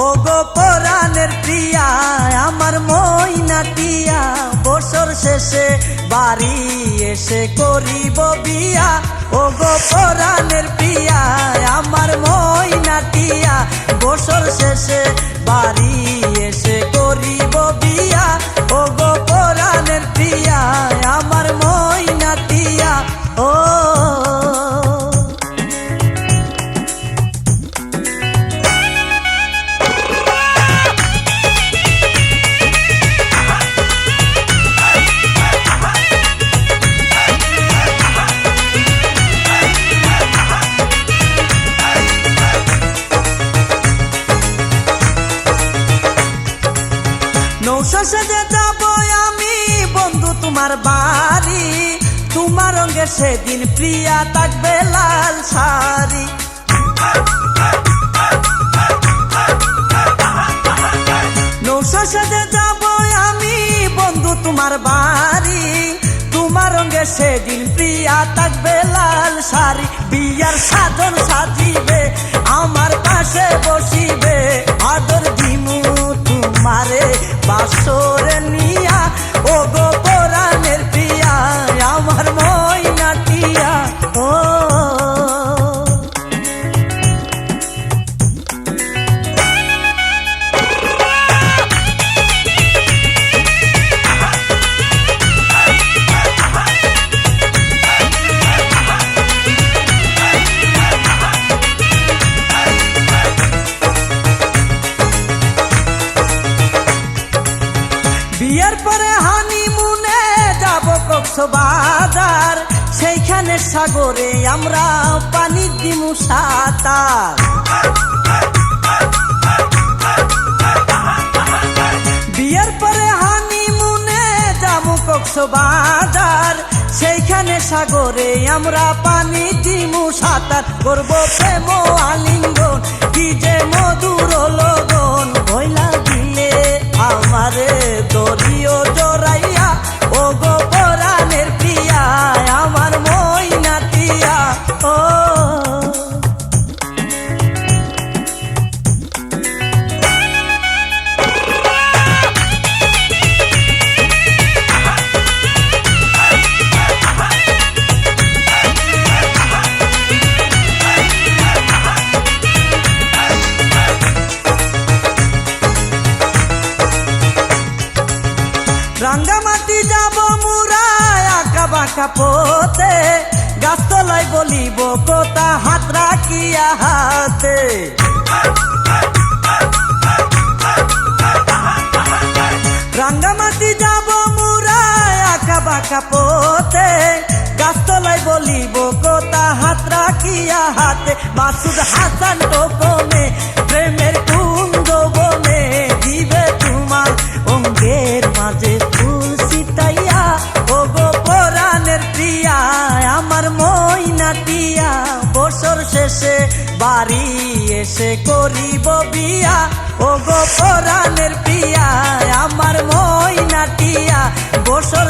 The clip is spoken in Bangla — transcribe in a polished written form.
ও গো পরাণের প্রিয়া আমার ময়নাটিয়া, বছর শেষে বাড়ি এসে করিব বিয়া। ও গো পরাণের প্রিয়া আমার ময়নাটিয়া, বছর শেষে বাড়ি এসে করিব বিয়া। ও গো পরাণের প্রিয়া আমার ময়নাটিয়া। ও নৌশো সেজে যাব আমি বন্ধু তোমার বাড়ি, তোমার রঙে সেদিন প্রিয়া থাকবে লাল শাড়ি। নৌশো সেজে যাব আমি বন্ধু তোমার বাড়ি, তোমার রঙে সেদিন প্রিয়া থাকবে লাল শাড়ি। বিয়ার সাধন সাজিবে আমার পাশে বসিবে, আদর দিমু তোমারে বাসরে নিয়া। ও গো পরাণের প্রিয়া আমার ময়নাটিয়া। ও বিয়ের পরে হানিমুনে যাব কক্সবাজার, সেইখানে সাগরে আমরা পানি দিমু সাঁতার। বিয়ের পরে হানিমুনে যাব কক্সবাজার, সেইখানে সাগরে আমরা পানি দিমু সাঁতার। করব প্রেম আলিঙ্গন কি যে মধুর লগন, ভইলা দিলে আমারে দরিও জড়াইয়া। ও গো পরাণের প্রিয়া আমার ময়নাটিয়া। ও রাঙ্গামাটি যাব মুরা আঁকা বাঁকা পথে, গাছতলায় বলিব কথা হাত রাখিয়া হাতে। রাঙ্গামাটি যাব মুরা আঁকা বাঁকা পথে, গাছতলায় বলিব কথা হাত রাখিয়া হাতে। মাসুদ হাসান টোকনে প্রেমের কুঞ্জ বনে, দিবে তোমার অঙ্গের মাঝে ফুল ছিটাইয়া। ও গো পরাণের প্রিয়া আমার ময়নাটিয়া, বছর শেষে বাড়ি এসে করিব বিয়া। ও গো পরাণের প্রিয়া আমার ময়নাটিয়া, বছর